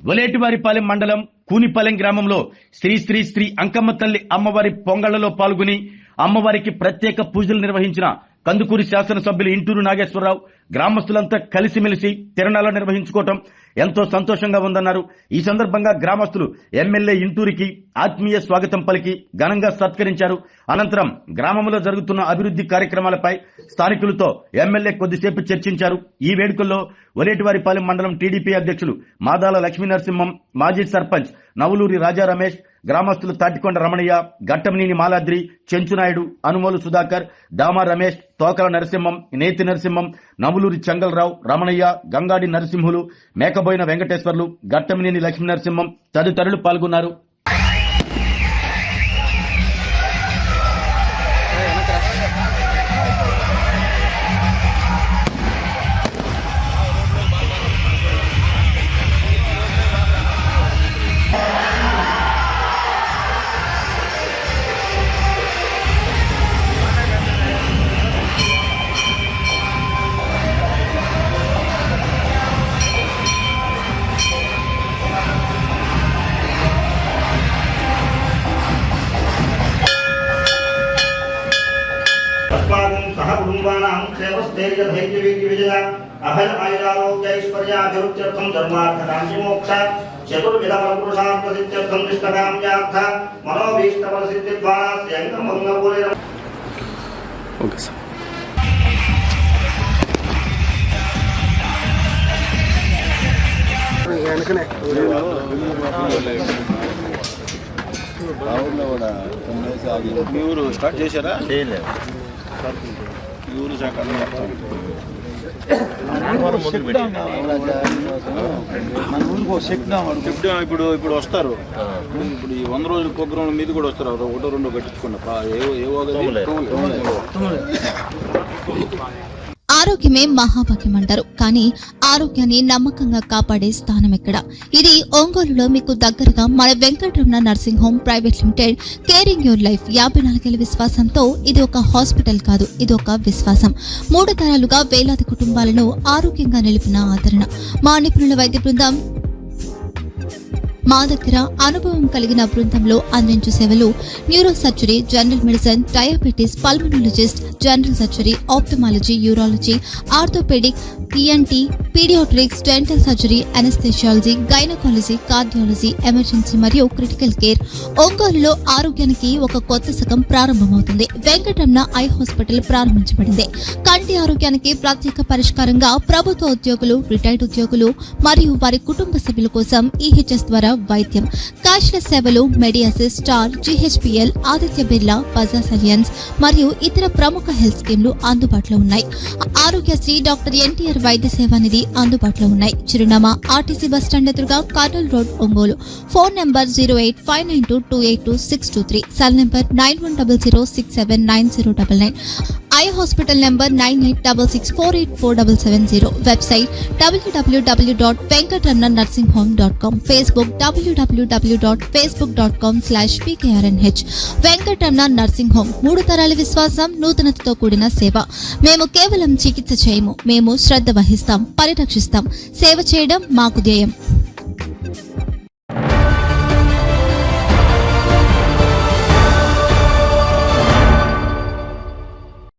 ఒలేటివారిపాలెం మండలం కూనిపాలెం గ్రామంలో శ్రీ శ్రీ శ్రీ అంకమ్మ తల్లి అమ్మవారి పొంగళ్లలో పాల్గొని అమ్మవారికి ప్రత్యేక పూజలు నిర్వహించిన కందుకూరి శాసనసభ్యులు ఇంటూరు నాగేశ్వరరావు గ్రామస్తులంతా కలిసిమెలిసి తిరణాలు నిర్వహించుకోవటం ఎంతో సంతోషంగా ఉందన్నారు. ఈ సందర్భంగా గ్రామస్తులు ఎమ్మెల్యే ఇంటూరికి ఆత్మీయ స్వాగతం పలికి ఘనంగా సత్కరించారు. అనంతరం గ్రామంలో జరుగుతున్న అభివృద్ధి కార్యక్రమాలపై స్థానికులతో ఎమ్మెల్యే కొద్దిసేపు చర్చించారు. ఈ వేడుకల్లో ఒలేటివారిపాలెం మండలం టీడీపీ అధ్యక్షులు మాదాల లక్ష్మీనరసింహం, మాజీ సర్పంచ్ నవలూరి రాజా రమేష్, గ్రామస్తులు తాటికొండ రమణయ్య, గట్టమనేని మాలాద్రి, చెంచునాయుడు, అనుమోలు సుధాకర్, డామా రమేష్, తోకల నరసింహం, నేతి నరసింహం, నవలూరి చంగల్రావు, రమణయ్య, గంగాడి నరసింహులు, మేకబోయిన వెంకటేశ్వర్లు, గట్టమనేని లక్ష్మీనరసింహం తదితరులు పాల్గొన్నారు. अभय आयुरारोग्यैश्वर्याभिवृद्ध्यर्थं धर्मार्थकान्तिमोक्ष चतुर्विधफलपुरुषार्थसिद्ध्यर्थं दिष्टकाम्यार्थ मनोभीष्टफलसिद्धिद्वारा स्यङ्गमङ्गलपूर्णम्. Okay sir. మీరు స్టార్ట్ చేశారా? చేయలేదు. ఊరు శాఖ ఇప్పుడు వస్తారు. ఇప్పుడు ఈ 100 రోజుల ప్రోగ్రాం మీద కూడా వస్తారు. ఒకటో రెండో కట్టించుకున్నా ఆరోగ్యమే మహాభాగ్యం అంటారు. కానీ ఆరోగ్యాన్ని నమ్మకంగా కాపాడే స్థానం ఎక్కడ? ఇది ఒంగోలులో మీకు దగ్గరగా మన Venkataramana nursing home private limited. Caring your life 54 ఏళ్ల విశ్వాసంతో ఇది ఒక హాస్పిటల్ కాదు, ఇది ఒక విశ్వాసం. 3 తరాలుగా వేలాది కుటుంబాలను ఆరోగ్యంగా నిలిపిన ఆదరణ. మా నిపుణుల వైద్య బృందం మా దగ్గర అనుభవం కలిగిన బృందంలో అందించే సేవలు neuro surgery, general medicine, diabetes, pulmonologist, general surgery, ophthalmology, urology, orthopaedic, ENT, paediatrics, dental surgery, anaesthesiology, gynaecology, cardiology, emergency మరియు క్రిటికల్ కేర్. ఒంగోలులో ఆరోగ్యానికి ఒక కొత్త శకం ప్రారంభమవుతుంది. వెంకటరమణ ఐ హాస్పిటల్ ప్రారంభించబడింది. కంటి ఆరోగ్యానికి ప్రత్యేక పరిష్కారంగా ప్రభుత్వ ఉద్యోగులు, రిటైర్డ్ ఉద్యోగులు మరియు వారి కుటుంబ సభ్యుల కోసం ఈహెచ్ఎస్ ద్వారా వైద్యం, క్యాష్లెస్ సేవలు, మెడియాసిస్, స్టార్, జీహెచ్పీఎల్, ఆదిత్య బిర్లా, బజాజ్ అలియన్స్ మరియు ఇతర ప్రముఖ హెల్త్ స్కీమ్లు అందుబాటులో ఉన్నాయి. ఆరోగ్యశ్రీ, డాక్టర్ ఎన్టీఆర్ వైద్య సేవా నిధి అందుబాటులో ఉన్నాయి. చిరునామా ఆర్టీసీ బస్టాండ్ ఎదురుగా, Kurnool road, Ongole. Phone number 08592282623, cell number 9100679099, eye hospital number 9866484770, website www.venkatramananursinghome.com, Facebook www.facebook.com/vkrnh. Venkataramana nursing home 3 తరాల విశ్వాసం, నూతనతతో కూడిన సేవ. మేము కేవలం చికిత్స చేయము, మేము శ్రద్ధ వహిస్తాం, పరిరక్షిస్తాం. సేవ చేయడం మాకు ధ్యేయం.